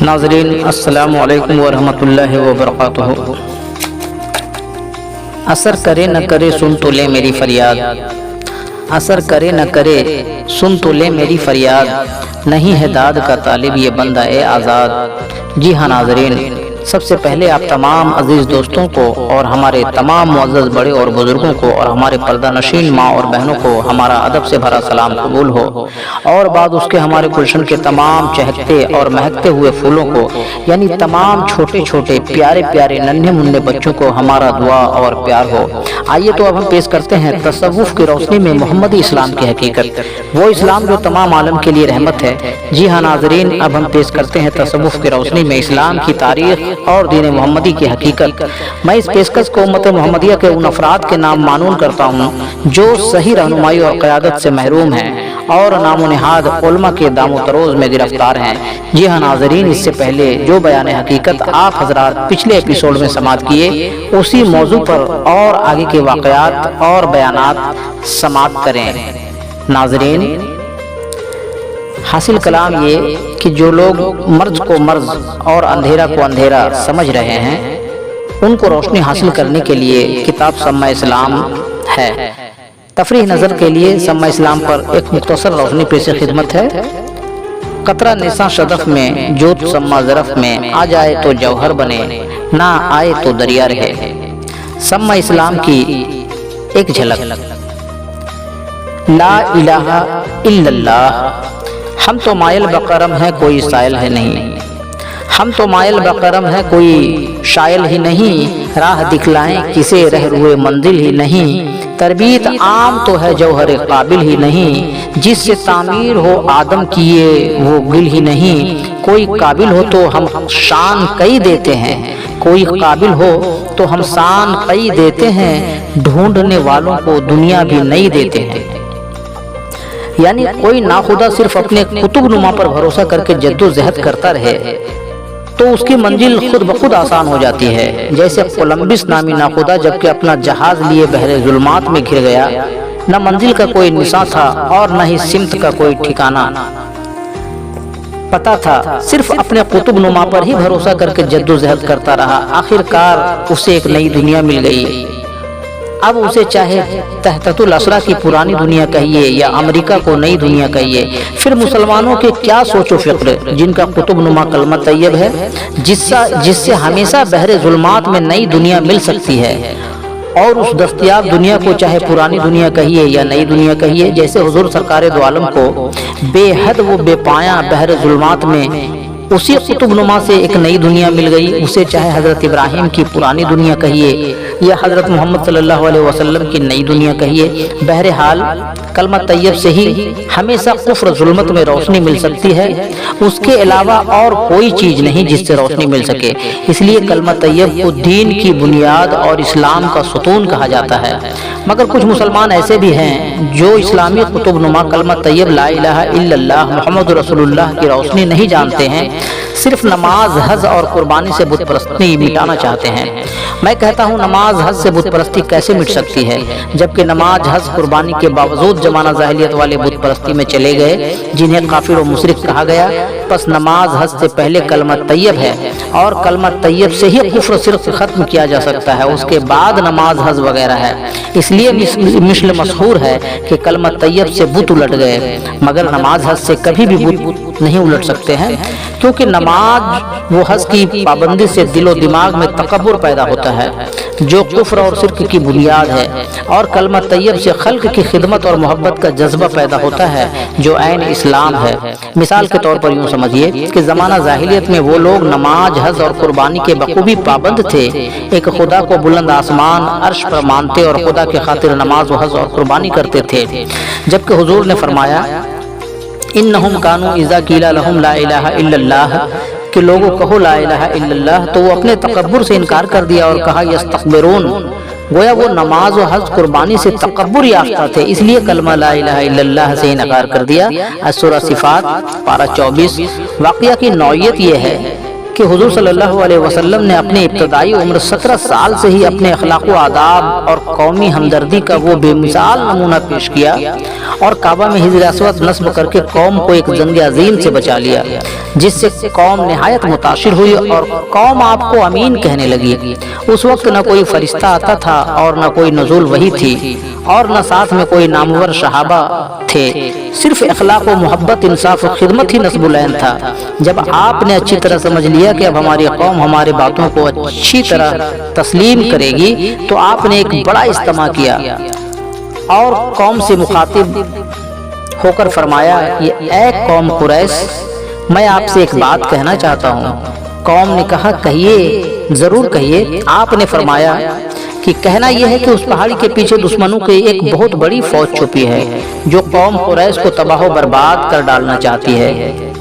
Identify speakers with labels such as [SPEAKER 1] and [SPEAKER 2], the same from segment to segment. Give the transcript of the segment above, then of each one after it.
[SPEAKER 1] नाज़रीन अस्सलामु अलैकुम वरहमतुल्लाहि वबरकातुहू। असर करे न करे सुन तो ले मेरी फरियाद, असर करे न करे सुन तो ले मेरी फरियाद, नहीं है दाद का तालिब ये बंदा ए आज़ाद। जी हाँ नाज़रीन, सबसे पहले आप तमाम अजीज़ दोस्तों को और हमारे तमाम मुअज़्ज़ज़ बड़े और बुज़ुर्गों को और हमारे पर्दा नशीन माँ और बहनों को हमारा अदब से भरा सलाम कबूल हो, और बाद उसके हमारे गुलशन के तमाम चहकते और महकते हुए फूलों को, यानी तमाम छोटे छोटे प्यारे प्यारे नन्हे मुन्ने बच्चों को हमारा दुआ और प्यार हो। आइए तो अब हम पेश करते हैं तसव्वुफ़ की रोशनी में मोहम्मदी इस्लाम की हकीकत, वो इस्लाम जो तमाम आलम के लिए रहमत है। जी हाँ नाज़रीन, अब हम पेश करते हैं तसव्वुफ़ की रोशनी में इस्लाम की तारीख़ और दीन मोहम्मदी की हकीकत। मैं इस पेशकश को उम्मत मोहम्मदिया के उन अफराद के नाम मानून करता हूँ जो सही रहनुमाई और क़यादत से महरूम हैं और नामो निहाद उलमा के दामो तरोज़ में गिरफ्तार हैं। जी हाँ नाज़रीन, इससे पहले जो बयान हकीकत आप हज़रात पिछले एपिसोड में समाअत किए, उसी मौजू पर और आगे के वाक़यात और बयानात समाअत करें। नाज़रीन, हासिल कलाम ये कि जो लोग मर्ज को मर्ज और अंधेरा को अंधेरा समझ रहे हैं, उनको रोशनी हासिल करने के लिए किताब सम्मा इस्लाम है। तफरीह नज़र के लिए सम्मा इस्लाम पर एक मुख्तसर रोशनी पेश खिदमत है। कतरा निसा शदफ में जोत सम्मा ज़रफ में, आ जाए तो जौहर बने, ना आए तो दरिया रहे। सम्मा इस्लाम की एक झलक। ला इलाहा इल्लल्लाह, हम तो मायल बकरम है कोई साइल है नहीं, हम तो मायल बकरम है कोई शायल ही नहीं, राह दिखलाएं किसे रह रुए मंजिल ही नहीं, तरबीत आम तो है जौहर काबिल ही नहीं, जिससे तामीर हो आदम किए वो गिल ही नहीं, कोई काबिल हो तो हम शान कई देते हैं, कोई काबिल हो तो हम शान कई देते हैं, ढूंढने वालों को दुनिया भी नहीं देते हैं। यानी कोई नाखुदा सिर्फ अपने कुतुब नुमा पर भरोसा करके जद्दोजहद करता रहे तो उसकी मंजिल खुद ब खुद आसान हो जाती है। जैसे कोलंबस नामी नाखुदा जबकि अपना जहाज लिए बहरे जुल्मात में घिर गया, न मंजिल का कोई निशान था और न ही सिमत का कोई ठिकाना पता था, सिर्फ अपने कुतुब नुमा पर ही भरोसा करके जद्दोजहद करता रहा। आखिरकार उसे एक नई दुनिया मिल गई। अब उसे चाहे तहततुल असरा की पुरानी दुनिया कहिए या अमेरिका को नई दुनिया कहिए, फिर मुसलमानों के क्या सोचो फिक्र जिनका कुतुब नुमा कलमा तैयब है, जिससे हमेशा बहरे जुल्मात में नई दुनिया मिल सकती है। और उस दस्तयाब दुनिया को चाहे पुरानी दुनिया कहिए या नई दुनिया कहिए, जैसे हुजूर सरकार दो आलम को बेहद वो बेपाया बहरे जुल्मात में उसी कुतुब नुमा से एक नई दुनिया मिल गई। उसे चाहे हज़रत इब्राहिम की पुरानी दुनिया कहिए या हज़रत मोहम्मद सल्लल्लाहु अलैहि वसल्लम की नई दुनिया कहिए, बहरहाल कलमा तैयब से ही हमेशा कुफ्र जुल्मत में रोशनी मिल सकती है। उसके अलावा और कोई चीज़ नहीं जिससे रोशनी मिल सके। इसलिए कलमा तैयब को दीन की बुनियाद और इस्लाम का सुतून कहा जाता है। मगर कुछ मुसलमान ऐसे भी हैं जो इस्लामी कुतुब नुमा कलमा तैयब ला इलाहा इल्लल्लाह मुहम्मद रसूलुल्लाह की रोशनी नहीं जानते हैं, सिर्फ नमाज, हज और कुर्बानी से बुत परस्ती मिटाना चाहते हैं। मैं कहता हूँ नमाज हज से बुत परस्ती कैसे मिट सकती है, जबकि नमाज हज कुर्बानी के बावजूद जमाना जाहिलियत वाले बुत परस्ती में चले गए जिन्हें काफिर और मुशरिक कहा गया। बस नमाज हज से पहले कलमा तैयब है और कलमा तैयब से ही कुफ्र सिर्फ खत्म किया जा सकता है, उसके बाद नमाज हज वगैरह है। इसलिए मिस्ल मशहूर है कि कलमा तैयब से बुत उलट गए, मगर नमाज हज से कभी भी बुत नहीं उलट सकते हैं, क्योंकि नमाज वो हज की पाबंदी से दिलो दिमाग में तकब्बुर पैदा होता है जो कुफ्र और शिर्क की बुनियाद है, और कलमा तैयब से खल्क की खिदमत और मोहब्बत का जज्बा पैदा होता है जो ऐन इस्लाम है। मिसाल के तौर पर यूँ समझिए कि ज़माना जाहिलियत में वो लोग नमाज, हज और कुर्बानी के बखूबी पाबंद थे, एक खुदा को बुलंद आसमान अर्श पर मानते और खुदा के खातिर नमाज, हज और कुर्बानी करते थे। जबकि हुजूर ने फरमाया इन्नहुम कानू इज़ा कीला लहुम ला इलाहा इल्लल्लाह, कि लोगों कहो ला इलाहा इल्लल्लाह, तो वो अपने तकब्बुर से इनकार कर दिया और कहा यस्तकबिरून, गोया वो नमाज और हज कुर्बानी से तकब्बुर याफ्ता थे, इसलिए कलमा ला इलाहा इल्लल्लाह से इनकार कर दिया। सूरह सिफात पारा 24। वाक़या की नौयत ये है कि हुजूर सल्लल्लाहु अलैहि वसल्लम ने अपने इब्तदाई उम्र 17 साल से ही अपने अखलाक व आदाब और कौमी हमदर्दी का वो बेमिसाल नमूना पेश किया اور काबा में हिजर अस्वद नस्ब करके कौम को एक जंग अजीम से बचा लिया, जिससे कौम निहायत मुतासिर हुई और कौम आपको अमीन कहने लगी। उस वक्त न कोई फरिश्ता आता था और न कोई नज़ुल वही थी और न साथ में कोई नामवर सहाबा थे, सिर्फ इखलाक व मोहब्बत, इंसाफ और खिदमत ही नस्बुलैन था। जब आपने अच्छी तरह समझ लिया कि अब हमारी कौम हमारी बातों को अच्छी तरह तस्लीम करेगी, तो आपने एक बड़ा इज्तिमा किया और कौम से मुखातिब होकर फरमाया, ऐ कौम कुरैश, मैं आपसे एक बात कहना चाहता हूँ। कौम ने कहा, कहिए, जरूर कहिए। आपने फरमाया कि कहना यह है कि उस पहाड़ी के पीछे दुश्मनों की एक बहुत बड़ी फौज छुपी है जो कौम कुरैश को तबाह बर्बाद कर डालना चाहती है।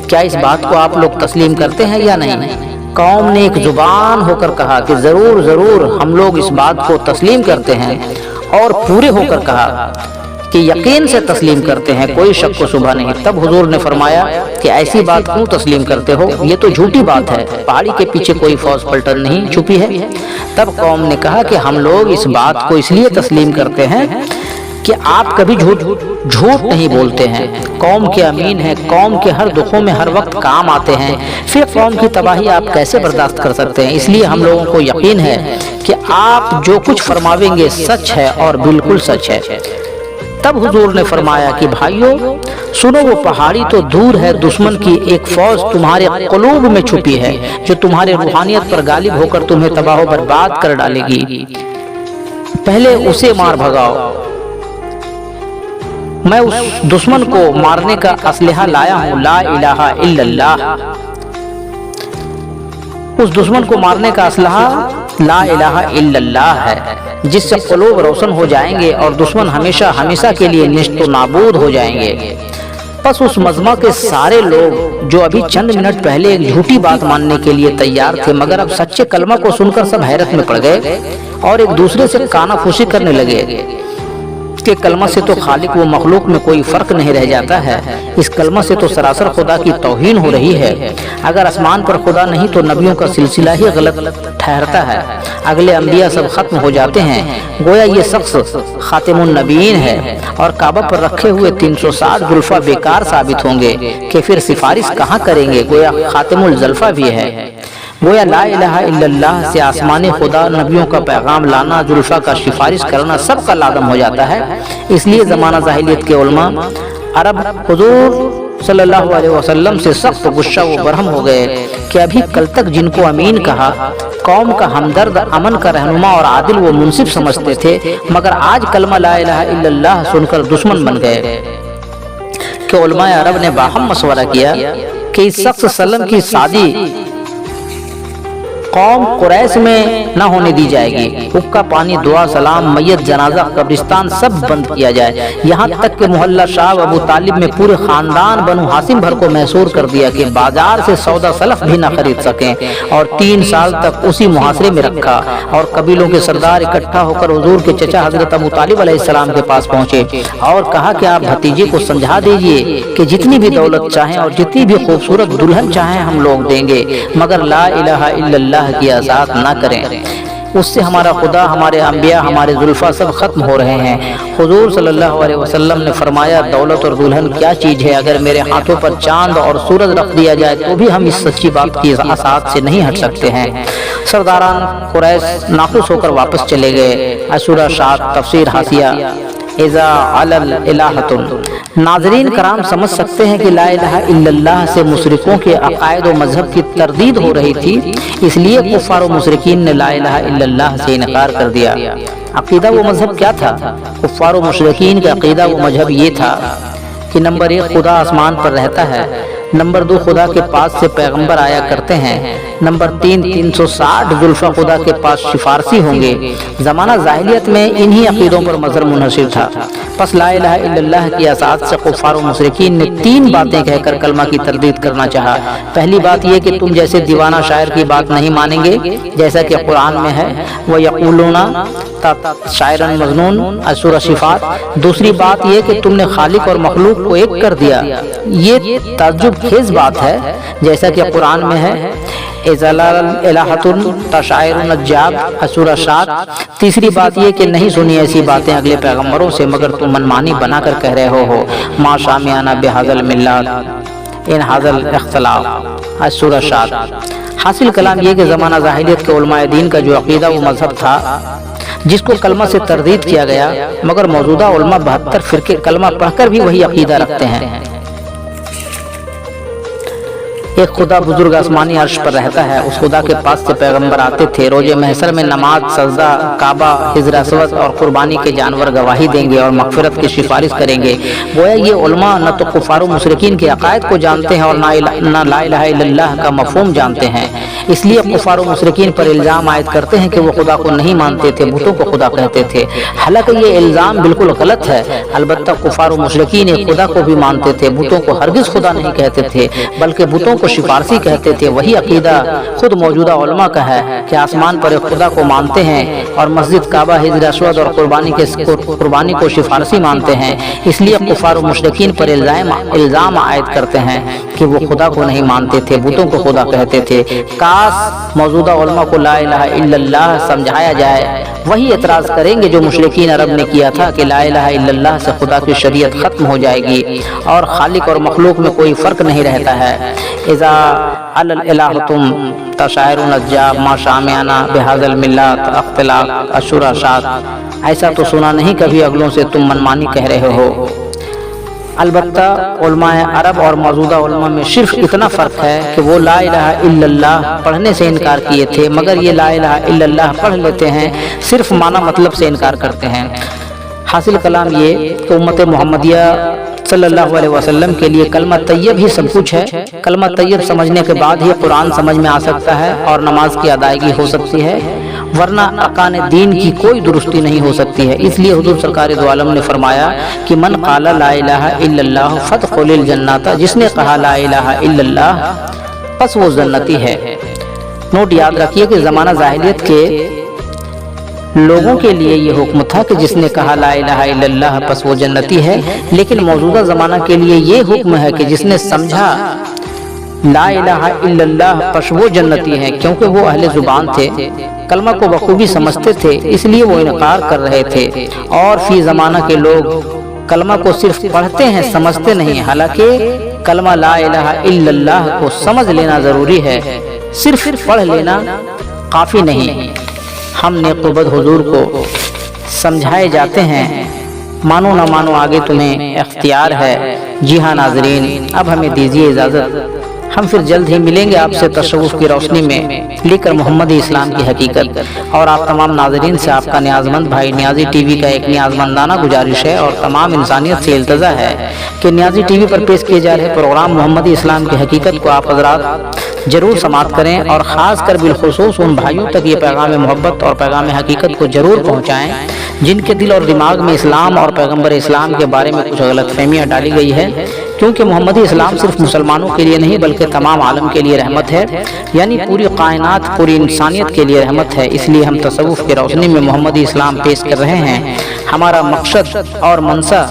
[SPEAKER 1] क्या इस बात को आप लोग तस्लीम करते हैं या नहीं? कौम ने एक जुबान होकर कहा कि जरूर जरूर हम लोग इस बात को तस्लीम करते हैं, और पूरे होकर कहा कि यकीन से तस्लीम करते हैं, कोई शक व शुबा नहीं। तब हुजूर ने फरमाया कि ऐसी बात क्यों तस्लीम करते हो, ये तो झूठी बात है, पहाड़ी के पीछे कोई फौज पलटन नहीं छुपी है। तब कौम ने कहा कि हम लोग इस बात को इसलिए तस्लीम करते हैं कि आप कभी झूठ नहीं बोलते हैं, कौम के अमीन हैं, कौम के हर दुखों में हर वक्त काम आते हैं, फिर कौम की तबाही आप कैसे बर्दाश्त कर सकते हैं? इसलिए हम लोगों को यकीन है कि आप जो कुछ फरमावेंगे सच है और बिल्कुल सच है। तब हुजूर ने फरमाया कि भाइयों सुनो, वो पहाड़ी तो दूर है, दुश्मन की एक फौज तुम्हारे क़ुलूब में छुपी है जो तुम्हारे रूहानियत पर गालिब होकर तुम्हें तबाह बर्बाद कर डालेगी। पहले उसे मार भगाओ। मैं उस दुश्मन को मारने का असलहा लाया हूँ, ला इलाहा इल्लल्लाह। उस दुश्मन को मारने का असलहा ला इलाहा इल्लल्लाह है, जिससे क़ुलूब रोशन हो जाएंगे और दुश्मन हमेशा हमेशा के लिए निश्तो नाबूद हो जाएंगे। बस उस मजमा के सारे लोग जो अभी चंद मिनट पहले एक झूठी बात मानने के लिए तैयार थे, मगर अब सच्चे कलमा को सुनकर सब हैरत में पड़ गए और एक दूसरे से कानाफूसी करने लगे कि कलमा से तो खालिक व मखलूक में कोई फर्क नहीं रह जाता है, इस कलमा से तो सरासर खुदा की तौहीन हो रही है। अगर आसमान पर खुदा नहीं तो नबियों का सिलसिला ही गलत ठहरता है, अगले अंबिया सब खत्म हो जाते हैं, गोया ये शख्स खातिमुन नबीन है और काबा पर रखे हुए 360 जुल्फा बेकार साबित होंगे कि फिर सिफारिश कहाँ करेंगे, गोया खातिमुल जुल्फा भी है। गोया ला इलाहा इल्लल्लाह से आसमानी खुदा नबियों का पैगाम लाना, जुल्फा का सिफारिश करना सब का लाजम हो जाता है। इसलिए ज़माना जाहिलियत के उलमा अरब हुजूर सल्लल्लाहु अलैहि वसल्लम से सख्त गुस्सा व बरहम हो गए कि अभी कल तक जिनको अमीन कहा, कौम का हमदर्द, अमन का रहनुमा और आदिल व मुंसिफ समझते थे, मगर आज कलमा ला इलाहा इल्लल्लाह सुनकर दुश्मन बन गए। कि उलमाए अरब ने बाहम मशवरा किया कि इस शख्स सल्लम की शादी कौम कुरैश में न होने दी जाएगी। हुक्का पानी, दुआ सलाम, मैयत, जनाजा, कब्रिस्तान सब बंद किया जाए। यहाँ तक कि मोहल्ला शाह अबू तालिब में पूरे खानदान बनु हासिम भर को मैसूर कर दिया कि बाजार से सौदा सलफ भी न खरीद सकें, और 3 साल तक उसी मुहासरे में रखा। और कबीलों के सरदार इकट्ठा होकर हुजूर के चचा हजरत अबू तालिब अलैहिस्सलाम के पास पहुंचे और कहा कि आप भतीजे को समझा दीजिए कि जितनी भी दौलत चाहें और जितनी भी खूबसूरत दुल्हन चाहें हम लोग देंगे, मगर ला इलाहा इल्लल्लाह की आजाद ना करें, उससे हमारा खुदा, हमारे अंबिया, हमारे जुल्फा सब खत्म हो रहे हैं। हुजूर सल्लल्लाहु अलैहि वसल्लम ने फरमाया, दौलत और दुल्हन क्या चीज है, अगर मेरे हाथों पर चांद और सूरज रख दिया जाए तो भी हम इस सच्ची बात की आसात से नहीं हट सकते हैं। सरदारान कुरैश नाखुश होकर वापस चले गए। अशूरा शाह, तफसीर हासिया, इज़ा अलल इलाहतुन। नाज़रीन कराम समझ सकते हैं कि ला इलाहा इल्लल्लाह से मुशरिकों के अकायद व मजहब की तरदीद हो रही थी, इसलिए कुफ़ार व मुशरिकीन ने ला इलाहा इल्लल्लाह से इनकार कर दिया। अकीदा व मजहब क्या था? कुफ़ार व मुशरिकीन का अकीदा व मजहब ये था कि नंबर 1 खुदा आसमान पर रहता है, नंबर 2 खुदा के पास से पैगंबर आया करते हैं, नंबर 3 360 जुल्फा खुदा के पास सिफारसी होंगे। ज़माना जाहिलियत में इन्हीं अकीदों पर मजहर मुनहसिर था। बस ला इलाहा इल्लल्लाह की आसात से कुफ़ार व मुशरिकीन ने 3 बातें कहकर कलमा की तरदीद करना चाहा। पहली बात यह कि तुम जैसे दीवाना शायर की बात नहीं मानेंगे जैसा कि कुरान में है, वह यक़ूलूना शायरन मजनून, असूरा सिफात। दूसरी बात यह कि तुमने खालिक और मखलूक को एक कर दिया, ये ताज्जुब खेज बात है जैसा कि कुरान में है, الہۃ تشاعر نجاب سورہ 7۔ تیسری بات یہ کہ نہیں سنی ایسی باتیں اگلے پیغمبروں سے مگر تم منمانی بنا کر کہہ رہے ہو ما سمعنا بہذا الملت ان ھذا الاختلاف سورہ 7۔ حاصل کلام یہ کہ زمانہ جاہلیت کے علماء دین کا جو عقیدہ و مذہب تھا جس کو کلمہ سے تردید کیا گیا، مگر موجودہ علماء 72 فرقے کلمہ پڑھ کر بھی وہی عقیدہ رکھتے ہیں۔ ایک خدا بزرگ آسمانی عرش پر رہتا ہے، اس خدا کے پاس سے پیغمبر آتے تھے، روز محشر میں نماز، سجدہ، کعبہ، حجر اسود اور قربانی کے جانور گواہی دیں گے اور مغفرت کی سفارش کریں گے۔ گویا یہ علماء نہ تو کفار و مشرکین کے عقائد کو جانتے ہیں اور نہ لا الہ الا اللہ کا مفہوم جانتے ہیں، اس لیے کفار و مشرکین پر الزام عائد کرتے ہیں کہ وہ خدا کو نہیں مانتے تھے، بتوں کو خدا کہتے تھے۔ حالانکہ یہ الزام بالکل غلط ہے۔ البتہ کفار و مشرکین ایک خدا کو بھی مانتے تھے، بتوں کو ہرگز خدا نہیں کہتے تھے بلکہ بتوں کو سفارشی کہتے تھے۔ وہی عقیدہ خود موجودہ علماء کا ہے کہ آسمان پر ایک خدا کو مانتے ہیں اور مسجد، کعبہ، حجر اسود اور قربانی کو سفارشی مانتے ہیں، اس لیے کفار و مشرکین پر الزام عائد کرتے ہیں کہ وہ خدا کو نہیں مانتے تھے، بتوں کو خدا کہتے تھے۔ کاش موجودہ علماء کو لا الہ الا اللہ سمجھایا جائے، وہی اعتراض کریں گے جو مشرکین عرب نے کیا تھا کہ لا الہ الا اللہ سے خدا کی شریعت ختم ہو جائے گی اور خالق اور مخلوق میں کوئی فرق نہیں رہتا ہے۔ اذا الہۃ تشاعر نجاب ما سمعنا بہذا الملت اختلاف سورہ 7۔ ایسا تو سنا نہیں کبھی اگلوں سے تم منمانی کہہ رہے ہو۔ البتہ علماء عرب اور موجودہ علماء میں صرف اتنا فرق ہے کہ وہ لا الہ الا اللہ پڑھنے سے انکار کیے تھے، مگر یہ لا الہ الا اللہ پڑھ لیتے ہیں، صرف معنی مطلب سے انکار کرتے ہیں۔ حاصل کلام یہ کہ امت محمدیہ صلی اللہ علیہ وسلم کے لیے کلمہ طیب ہی سب کچھ ہے۔ کلمہ طیب سمجھنے کے بعد ہی قرآن سمجھ میں آ سکتا ہے اور نماز کی ادائیگی ہو سکتی ہے، ورنہ ارکان دین کی کوئی درستی نہیں ہو سکتی ہے۔ اس لیے حضور سرکار دو عالم نے فرمایا کہ من قال لا الہ الا اللہ فادخل الجنۃ، جس نے کہا لا الہ الا اللہ پس وہ جنتی ہے۔ نوٹ یاد رکھیے کہ زمانہ جاہلیت کے لوگوں کے لیے یہ حکم تھا کہ جس نے کہا لا الہ الا اللہ پس وہ جنتی ہے، لیکن موجودہ زمانہ کے لیے یہ حکم ہے کہ جس نے سمجھا لا الہ الا اللہ پس وہ جنتی ہے، کیونکہ وہ اہل زبان تھے، کلمہ کو بخوبی سمجھتے تھے، اس لیے وہ انکار کر رہے تھے۔ اور فی زمانہ کے لوگ کلمہ کو صرف پڑھتے ہیں، سمجھتے نہیں۔ حالانکہ کلمہ لا الہ الا اللہ کو سمجھ لینا ضروری ہے، صرف پڑھ لینا کافی نہیں۔ ہم نیک و بد حضور کو سمجھائے جاتے ہیں، مانو نہ مانو آگے تمہیں اختیار ہے۔ جی ہاں ناظرین، اب ہمیں دیجیے اجازت، ہم پھر جلد ہی ملیں گے آپ سے تصوف کی روشنی میں لے کر محمدی اسلام کی حقیقت۔ اور آپ تمام ناظرین سے آپ کا نیاز مند بھائی نیازی ٹی وی کا ایک نیاز مندانہ گزارش ہے اور تمام انسانیت سے التجا ہے کہ نیازی ٹی وی پر پیش کیے جا رہے پروگرام محمدی اسلام کی حقیقت کو آپ حضرات ضرور سماعت کریں، اور خاص کر بالخصوص ان بھائیوں تک یہ پیغام محبت اور پیغام حقیقت کو ضرور پہنچائیں جن کے دل اور دماغ میں اسلام اور پیغمبر اسلام کے بارے میں کچھ غلط فہمیاں ڈالی گئی ہے، کیونکہ محمدی اسلام صرف مسلمانوں کے لیے نہیں بلکہ تمام عالم کے لیے رحمت ہے، یعنی پوری کائنات، پوری انسانیت کے لیے رحمت ہے۔ اس لیے ہم تصوف کی روشنی میں محمدی اسلام پیش کر رہے ہیں۔ ہمارا مقصد اور منشا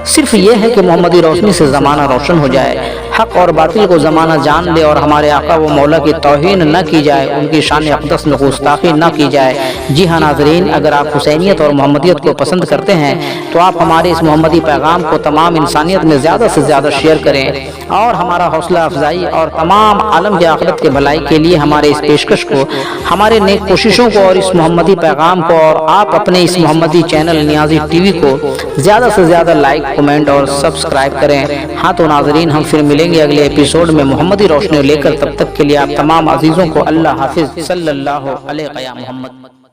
[SPEAKER 1] صرف یہ ہے کہ محمدی روشنی سے زمانہ روشن ہو جائے، حق اور باطل کو زمانہ جان لے اور ہمارے آقا و مولا کی توہین نہ کی جائے، ان کی شان اقدس میں گستاخی نہ کی جائے۔ جی ہاں ناظرین، اگر آپ حسینیت اور محمدیت کو پسند کرتے ہیں تو آپ ہمارے اس محمدی پیغام کو تمام انسانیت میں زیادہ سے زیادہ شیئر کریں، اور ہمارا حوصلہ افزائی اور تمام عالم کے آخرت کے بھلائی کے لیے ہمارے اس پیشکش کو، ہمارے نیک کوششوں کو اور اس محمدی پیغام کو، اور آپ اپنے اس محمدی چینل نیازی ٹی وی کو زیادہ سے زیادہ لائک، کمنٹ اور سبسکرائب کریں۔ ہاں تو ناظرین، ہم پھر ملیں گے اگلے ایپیسوڈ میں محمدی روشنی لے کر، تب تک کے لیے آپ تمام عزیزوں کو اللہ حافظ۔ صلی اللہ علیہ محمد۔